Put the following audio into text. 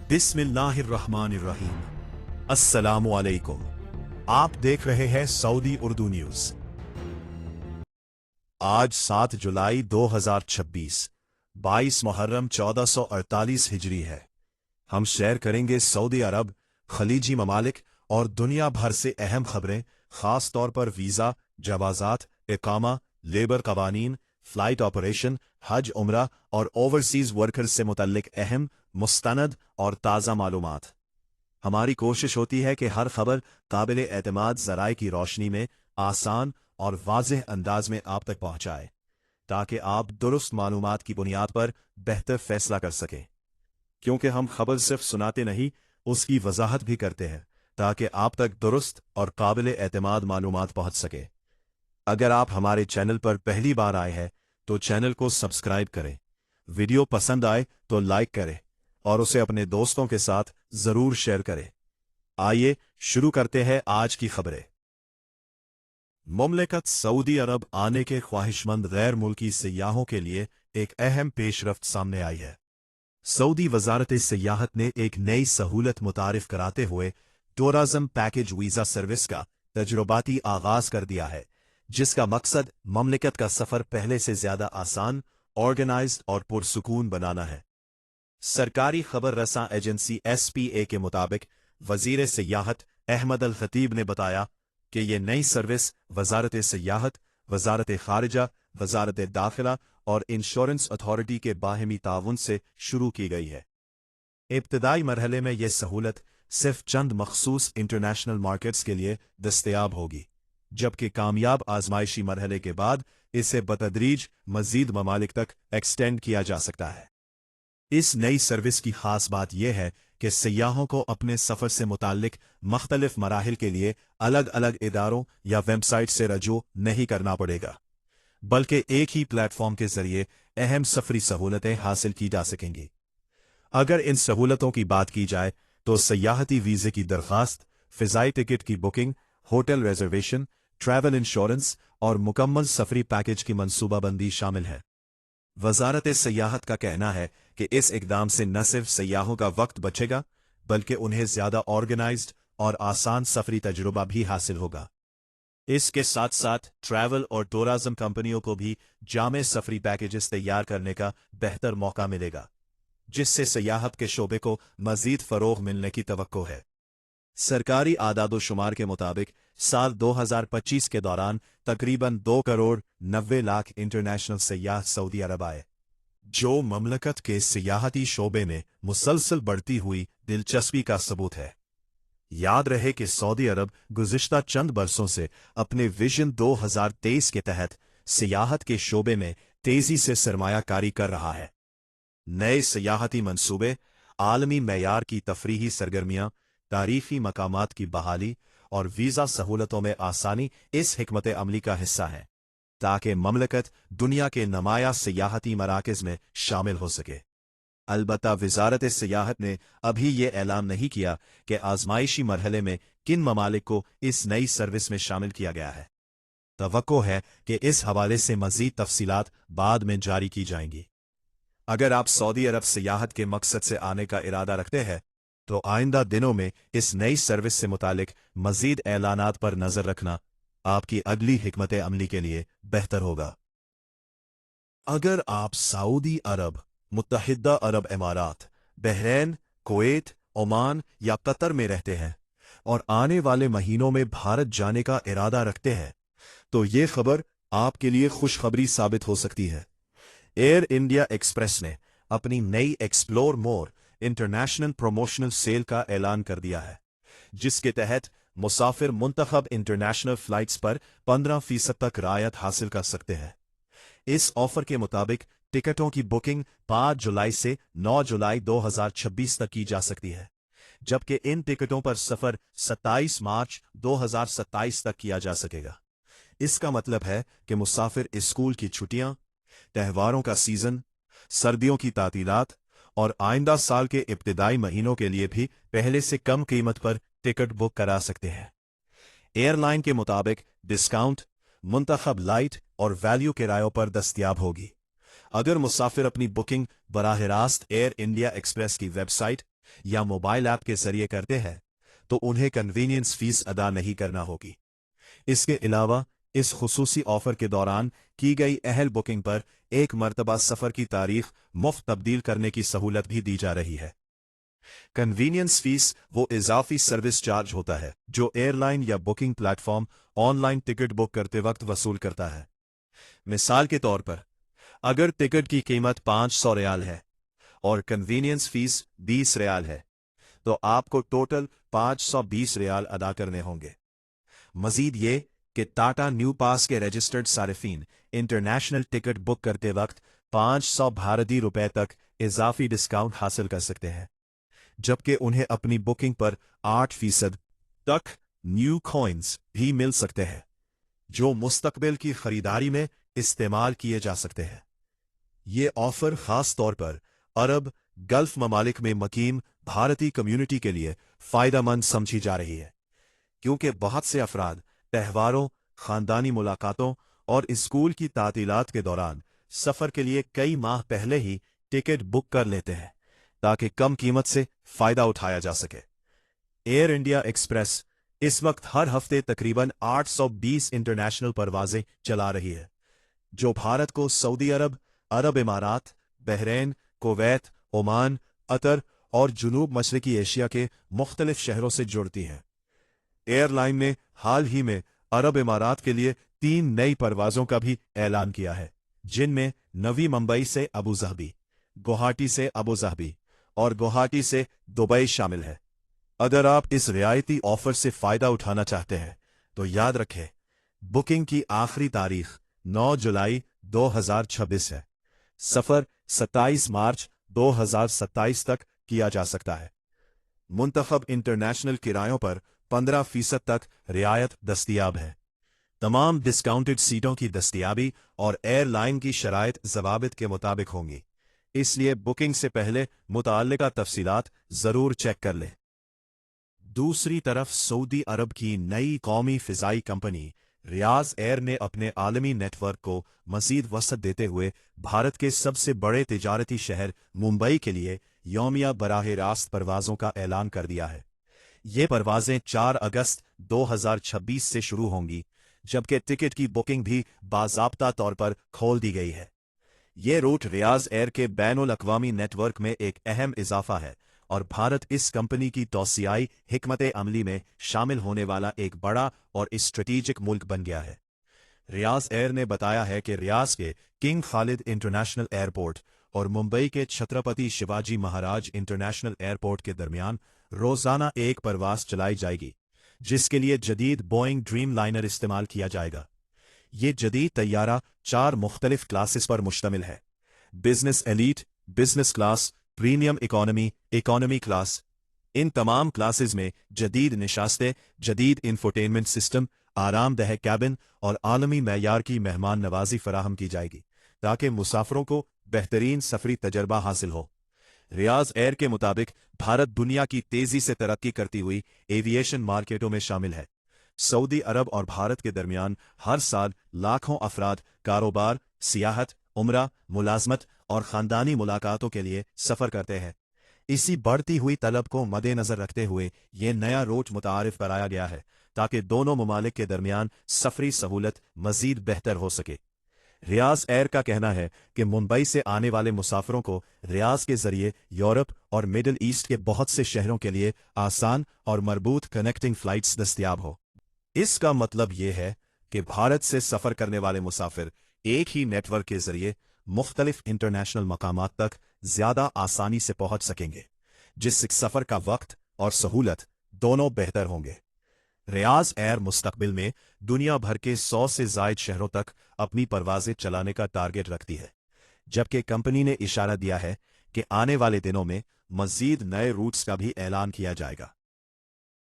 बिस्मिल्लाहिर्रहमानिर्रहीम। अस्सलामुअलैकुम। आप देख रहे हैं सऊदी उर्दू न्यूज। आज 7 जुलाई 2026, 22 मुहर्रम 1448 हिजरी है। हम शेयर करेंगे सऊदी अरब, खलीजी ममालिक और दुनिया भर से अहम खबरें, खास तौर पर वीज़ा, जवाज़ात, इकामा, लेबर कवानीन, फ्लाइट ऑपरेशन, हज उम्रा और ओवरसीज वर्कर्स से मुतल्लिक अहम, मुस्तनद और ताज़ा मालूमात। हमारी कोशिश होती है कि हर खबर काबिल एतमाद ज़राए की रोशनी में आसान और वाज़ेह अंदाज में आप तक पहुँचाए, ताकि आप दुरुस्त मालूमात की बुनियाद पर बेहतर फैसला कर सकें। क्योंकि हम खबर सिर्फ सुनाते नहीं, उसकी वजाहत भी करते हैं, ताकि आप तक दुरुस्त और काबिल एतमाद मालूमात पहुँच सके। अगर आप हमारे चैनल पर पहली बार आए हैं तो चैनल को सब्सक्राइब करें, वीडियो पसंद आए तो लाइक करें और उसे अपने दोस्तों के साथ जरूर शेयर करें। आइए शुरू करते हैं आज की खबरें। मुमलिकत सऊदी अरब आने के ख्वाहिशमंद गैर मुल्की सयाहों के लिए एक अहम पेशरफ्त सामने आई है। सऊदी वजारत सियाहत ने एक नई सहूलत मुतारिफ कराते हुए टूरिज्म पैकेज वीज़ा सर्विस का तजुर्बाती आगाज कर दिया है, जिसका मकसद ममलिकत का सफर पहले से ज्यादा आसान, ऑर्गेनाइज्ड और पुरसुकून बनाना है। सरकारी खबर रसां एजेंसी SPA के मुताबिक वजीर सियाहत अहमद अल खतीब ने बताया कि ये नई सर्विस वजारत सियाहत, वजारत खारिजा, वजारत दाखिला और इंश्योरेंस अथॉरिटी के बाहमी ताउन से शुरू की गई है। इब्तदाई मरहले में यह सहूलत सिर्फ चंद मखसूस इंटरनेशनल मार्केट्स के लिए दस्तयाब होगी, जबकि कामयाब आजमाइशी मरहले के बाद इसे बतदरीज मजीद ममालिक तक एक्सटेंड किया जा सकता है। इस नई सर्विस की खास बात यह है कि सयाहों को अपने सफर से मुताल्लिक मुख्तलिफ मराहिल के लिए अलग अलग इदारों या वेबसाइट से रजू नहीं करना पड़ेगा, बल्कि एक ही प्लेटफॉर्म के जरिए अहम सफरी सहूलतें हासिल की जा सकेंगी। अगर इन सहूलतों की बात की जाए तो सयाहती वीज़े की दरख्वास्त, फ़िज़ाई टिकट की booking, hotel reservation, travel insurance और मुकम्मल सफरी पैकेज की मनसूबाबंदी शामिल है। वजारत सियाहत का कहना है कि इस इकदाम से न सिर्फ सयाहों का वक्त बचेगा, बल्कि उन्हें ज्यादा ऑर्गेनाइज्ड और आसान सफरी तजुर्बा भी हासिल होगा। इसके साथ साथ ट्रैवल और टूरिज्म कंपनियों को भी जामे सफरी पैकेजेस तैयार करने का बेहतर मौका मिलेगा, जिससे सयाहत के शोबे को मजीद फरोग मिलने की तवक्को है। सरकारी आदादोशुमार के मुताबिक साल 2025 के दौरान तकरीबन 2 करोड़ 90 लाख इंटरनेशनल सयाह सऊदी अरब आए, जो ममलकत के सियाहती शोबे में मुसलसल बढ़ती हुई दिलचस्पी का सबूत है। याद रहे कि सऊदी अरब गुज़िश्ता चंद बरसों से अपने विजन 2023 के तहत सियाहत के शोबे में तेजी से सरमायाकारी कर रहा है। नए सियाहती मंसूबे, आलमी मैयार की तफरीही सरगर्मियां, तारीखी मकामात की बहाली और वीज़ा सहूलतों में आसानी इस हिकमत अमली का हिस्सा है, ताकि ममलकत दुनिया के नुमाया सियाहती मराकज़ में शामिल हो सके। अलबत्ता वजारत सियाहत ने अभी ये ऐलान नहीं किया कि आजमाइशी मरहले में किन ममालिक को इस नई सर्विस में शामिल किया गया है। तवक्को है कि इस हवाले से मज़ीद तफसीलात बाद में जारी की जाएंगी। अगर आप सऊदी अरब सियाहत के मकसद से आने का इरादा रखते हैं तो आइंदा दिनों में इस नई सर्विस से मुतालिक मजीद ऐलानात पर नजर रखना आपकी अगली हिकमत अमली के लिए बेहतर होगा। अगर आप सऊदी अरब, मुत्तहिदा अरब इमारात, बहरैन, कुवैत, ओमान या कतर में रहते हैं और आने वाले महीनों में भारत जाने का इरादा रखते हैं, तो ये खबर आपके लिए खुशखबरी साबित हो सकती है। एयर इंडिया एक्सप्रेस ने अपनी नई explore more international promotional sale का ऐलान कर दिया है, जिसके तहत मुसाफिर मुंतखब इंटरनेशनल फ्लाइट्स पर 15% तक रायत हासिल कर सकते हैं। इस ऑफर के मुताबिक टिकटों की बुकिंग 5 जुलाई से 9 जुलाई 2026 तक की जा सकती है, जबकि इन टिकटों पर सफर 27 मार्च 2027 तक किया जा सकेगा। इसका मतलब है कि मुसाफिर स्कूल की छुट्टियां, त्योहारों का सीजन, सर्दियों की तातीलात और आइंदा साल के इब्तिदाई महीनों के लिए भी पहले से कम कीमत पर टिकट बुक करा सकते हैं। एयरलाइन के मुताबिक डिस्काउंट मुंतखब लाइट और वैल्यू किरायों पर दस्तयाब होगी। अगर मुसाफिर अपनी बुकिंग बराह रास्त एयर इंडिया एक्सप्रेस की वेबसाइट या मोबाइल ऐप के जरिए करते हैं तो उन्हें कन्वीनियंस फीस अदा नहीं करना होगी। इसके अलावा इस खुसूसी ऑफर के दौरान की गई अहल बुकिंग पर एक मर्तबा सफर की तारीख मुफ्त तब्दील करने की सहूलत भी दी जा रही है। कन्वीनियंस फीस वो इजाफी सर्विस चार्ज होता है जो एयरलाइन या booking platform online ticket book करते वक्त वसूल करता है। मिसाल के तौर पर, अगर टिकट की कीमत 500 रियाल है और कन्वीनियंस फीस 20 रियाल है, तो आपको टोटल 520 रियाल अदा करने होंगे। मजीद ये कि टाटा न्यू पास के रजिस्टर्ड सारिफीन इंटरनेशनल टिकट बुक करते वक्त 500 भारतीय रुपए तक इजाफी डिस्काउंट हासिल कर सकते हैं, जबकि उन्हें अपनी बुकिंग पर 8% तक न्यू कॉइन्स भी मिल सकते हैं, जो मुस्तकबिल की खरीदारी में इस्तेमाल किए जा सकते हैं। ये ऑफर खास तौर पर अरब गल्फ ममालिक में मकीम भारतीय कम्युनिटी के लिए फायदेमंद समझी जा रही है, क्योंकि बहुत से अफराद त्योहारों, खानदानी मुलाकातों और स्कूल की तातीलात के दौरान सफर के लिए कई माह पहले ही टिकट बुक कर लेते हैं ताकि कम कीमत से फायदा उठाया जा सके। एयर इंडिया एक्सप्रेस इस वक्त हर हफ्ते तकरीबन 820 इंटरनेशनल परवाजें चला रही है, जो भारत को सऊदी अरब, अरब इमारात, बहरीन, कुवैत, ओमान, कतर और जुनूब मशरकी एशिया के मुख्तलिफ शहरों से जोड़ती हैं। एयरलाइन ने हाल ही में अरब इमारात के लिए 3 नई परवाजों का भी ऐलान किया है, जिनमें नवी मुंबई से अबू धाबी, गुवाहाटी से अबू धाबी और गुवाहाटी से दुबई शामिल है। अगर आप इस रियायती ऑफर से फायदा उठाना चाहते हैं तो याद रखें, बुकिंग की आखिरी तारीख 9 जुलाई 2026 है। सफर 27 मार्च 2027 तक किया जा सकता है। मुंतखब इंटरनेशनल किरायों पर 15% तक रियायत दस्तयाब है। तमाम डिस्काउंटेड सीटों की दस्तयाबी और एयरलाइन की शराइत ज़वाबित के मुताबिक होंगी, इसलिए बुकिंग से पहले मुताल्लिका तफसीलात ज़रूर चेक कर लें। दूसरी तरफ सऊदी अरब की नई कौमी फ़िज़ाई कंपनी रियाज़ एयर ने अपने आलमी नेटवर्क को मज़ीद वसअत देते हुए भारत के सबसे बड़े तिजारती शहर मुंबई के लिए यौमिया बराह रास्त परवाज़ों का ऐलान कर दिया है। ये परवाज़ें 4 अगस्त 2026 से शुरू होंगी, जबकि टिकट की बुकिंग भी बाज़ाब्ता तौर पर खोल दी गई है। ये रूट रियाज़ एयर के बैनुल अक़वामी नेटवर्क में एक अहम इजाफा है और भारत इस कंपनी की तौसियाई हिकमत अमली में शामिल होने वाला एक बड़ा और स्ट्रेटेजिक मुल्क बन गया है। रियाज़ एयर ने बताया है कि रियाज़ के किंग खालिद इंटरनेशनल एयरपोर्ट और मुंबई के छत्रपति शिवाजी महाराज इंटरनेशनल एयरपोर्ट के दरमियान रोज़ाना एक परवाज़ चलाई जाएगी, जिसके लिए जदीद बोइंग ड्रीम लाइनर इस्तेमाल किया जाएगा। ये जदीद तैयारा 4 मुख्तलिफ क्लासेस पर मुश्तमिल है: business elite, business class, premium economy, economy class. इन तमाम क्लासेस में जदीद निशास्ते, जदीद इंफोटेनमेंट सिस्टम, आरामदेह कैबिन और आलमी मैयार की मेहमान नवाजी फराहम की जाएगी, ताकि मुसाफरों को बेहतरीन सफरी तजर्बा हासिल हो। रियाज़ एयर के मुताबिक भारत दुनिया की तेजी से तरक्की करती हुई एविएशन मार्केटों में शामिल है। सऊदी अरब और भारत के दरमियान हर साल लाखों अफराद कारोबार, सियाहत, उम्रा, मुलाजमत और ख़ानदानी मुलाकातों के लिए सफ़र करते हैं। इसी बढ़ती हुई तलब को मद्देनज़र रखते हुए ये नया रूट मुतारिफ कराया गया है, ताकि दोनों ममालिक के दरमियान सफरी सहूलत मज़ीद बेहतर हो सके। रियाज़ एयर का कहना है कि मुंबई से आने वाले मुसाफिरों को रियाज़ के जरिए यूरोप और मिडिल ईस्ट के बहुत से शहरों के लिए आसान और मरबूत कनेक्टिंग फ़्लाइट्स दस्तयाब हो। इसका मतलब ये है कि भारत से सफ़र करने वाले मुसाफिर एक ही नेटवर्क के जरिए मुख्तलिफ इंटरनेशनल मकामात तक ज़्यादा आसानी से पहुंच सकेंगे, जिससे सफ़र का वक्त और सहूलत दोनों बेहतर होंगे। रियाज़ एयर मुस्तकबिल में दुनिया भर के 100 से ज़ायद शहरों तक अपनी परवाज़ें चलाने का टारगेट रखती है, जबकि कंपनी ने इशारा दिया है कि आने वाले दिनों में मज़ीद नए रूट्स का भी ऐलान किया जाएगा।